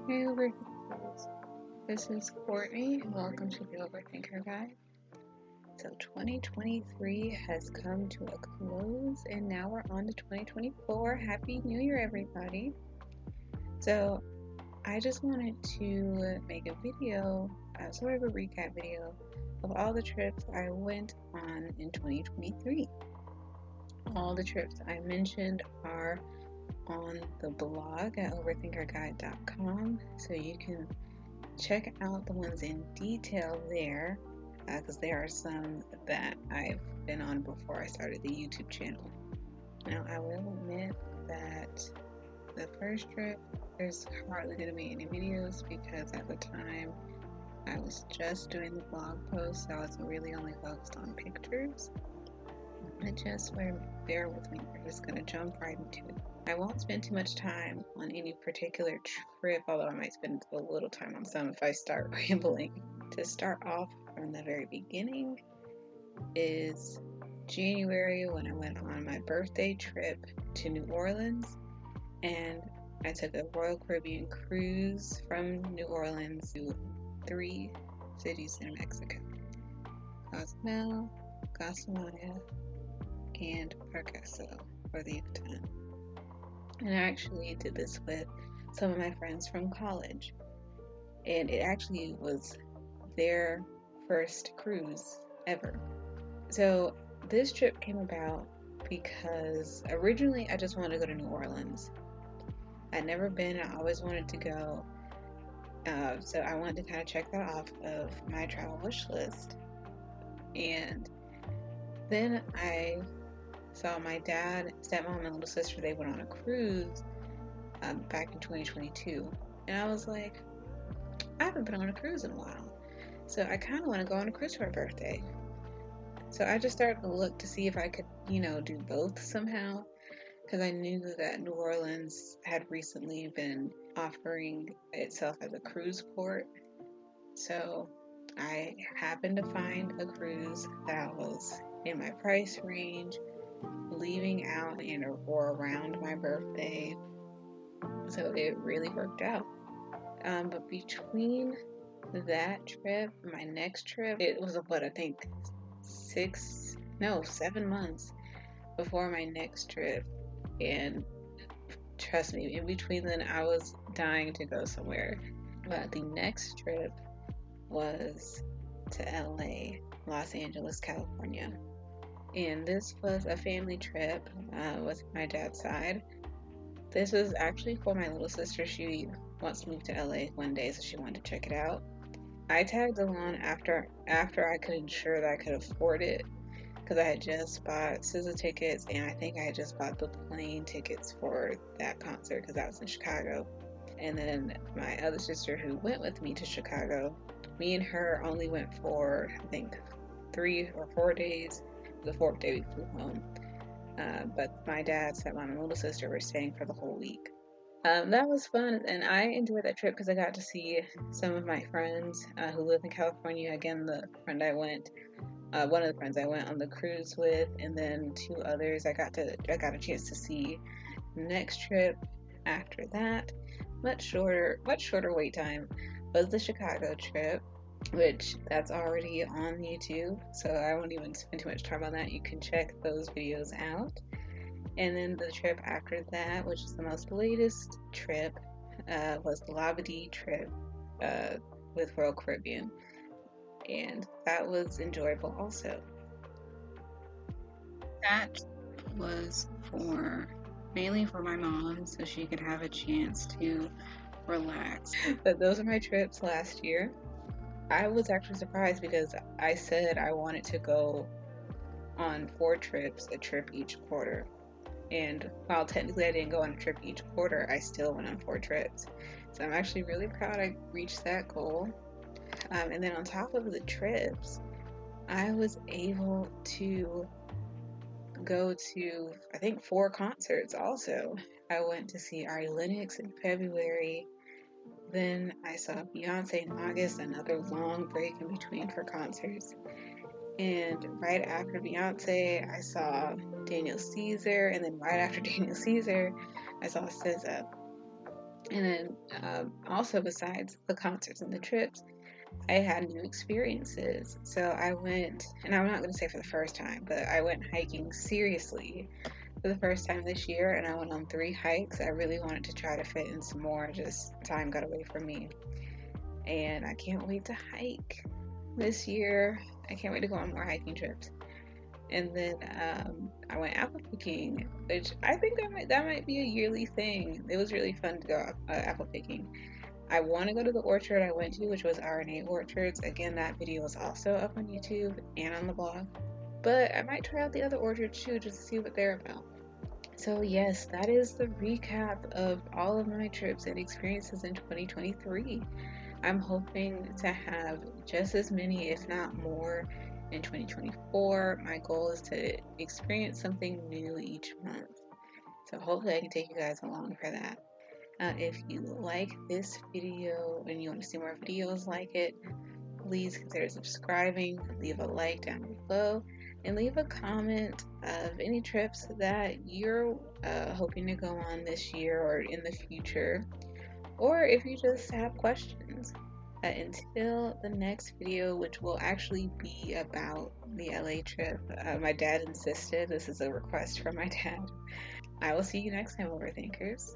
Hey Overthinkers, this is Courtney and welcome to the Overthinker Guide. So 2023 has come to a close and now we're on to 2024. Happy New Year everybody. So I just wanted to make a video, sort of a recap video of all the trips I went on in 2023. All the trips I mentioned are on the blog at overthinkerguide.com, so you can check out the ones in detail there, because there are some that I've been on before I started the YouTube channel. Now I will admit that the first trip there's hardly going to be any videos because at the time I was just doing the blog post, so I was really only focused on pictures. But just bear with me, we're just going to jump right into it. I won't spend too much time on any particular trip, although I might spend a little time on some if I start rambling. To start off from the very beginning is January, when I went on my birthday trip to New Orleans, and I took a Royal Caribbean cruise from New Orleans to 3 cities in Mexico: Cozumel, Gazamaya, and Parcaso, or the Yucatan. And I actually did this with some of my friends from college, and it actually was their first cruise ever. So this trip came about because originally I just wanted to go to New Orleans. I'd never been, I always wanted to go, so I wanted to kind of check that off of my travel wish list. And then I saw my dad, stepmom, and little sister, they went on a cruise back in 2022. And I was like, I haven't been on a cruise in a while, so I kind of want to go on a cruise for my birthday. So I just started to look to see if I could, do both somehow, because I knew that New Orleans had recently been offering itself as a cruise port. So I happened to find a cruise that was in my price range, leaving out in or around my birthday. So it really worked out. But between that trip, my next trip, it was what I think 7 months before my next trip, and trust me, in between then I was dying to go somewhere. But the next trip was to LA, Los Angeles, California, and this was a family trip with my dad's side. This was actually for my little sister. She wants to move to LA one day, so she wanted to check it out. I tagged along after I could ensure that I could afford it, because I had just bought SZA tickets, and I think I had just bought the plane tickets for that concert because that was in Chicago. And then my other sister who went with me to Chicago, me and her only went for I think 3 or 4 days. The 4th day we flew home. But my dad, stepmom, and little sister were staying for the whole week. That was fun, and I enjoyed that trip because I got to see some of my friends who live in California. Again, one of the friends I went on the cruise with, and then 2 others I got a chance to see. Next trip after that, much shorter wait time, was the Chicago trip, which that's already on YouTube, so I won't even spend too much time on that. You can check those videos out. And then the trip after that, which is the most latest trip, was the Labadee trip with Royal Caribbean, and that was enjoyable also. That was mainly for my mom, so she could have a chance to relax. But those are my trips last year. I was actually surprised because I said I wanted to go on 4 trips, a trip each quarter. And while technically I didn't go on a trip each quarter, I still went on 4 trips. So I'm actually really proud I reached that goal. And then on top of the trips, I was able to go to, I think, 4 concerts also. I went to see Ari Lennox in February. Then I saw Beyonce in August, another long break in between for concerts. And right after Beyonce, I saw Daniel Caesar, and then right after Daniel Caesar, I saw SZA. And then also, besides the concerts and the trips, I had new experiences. So I went, and I'm not going to say for the first time, but I went hiking seriously for the first time this year, and I went on 3 hikes. I really wanted to try to fit in some more, just time got away from me. And I can't wait to hike this year. I can't wait to go on more hiking trips. And then I went apple picking, which I think that might be a yearly thing. It was really fun to go apple picking. I want to go to the orchard I went to, which was RNA Orchards. Again, that video is also up on YouTube and on the blog. But I might try out the other orchards too, just to see what they're about. So yes, that is the recap of all of my trips and experiences in 2023. I'm hoping to have just as many, if not more, in 2024. My goal is to experience something new each month. So hopefully I can take you guys along for that. If you like this video and you want to see more videos like it, please consider subscribing, leave a like down below, and leave a comment of any trips that you're hoping to go on this year or in the future, or if you just have questions. Until the next video, which will actually be about the LA trip, my dad insisted, this is a request from my dad. I will see you next time, Overthinkers.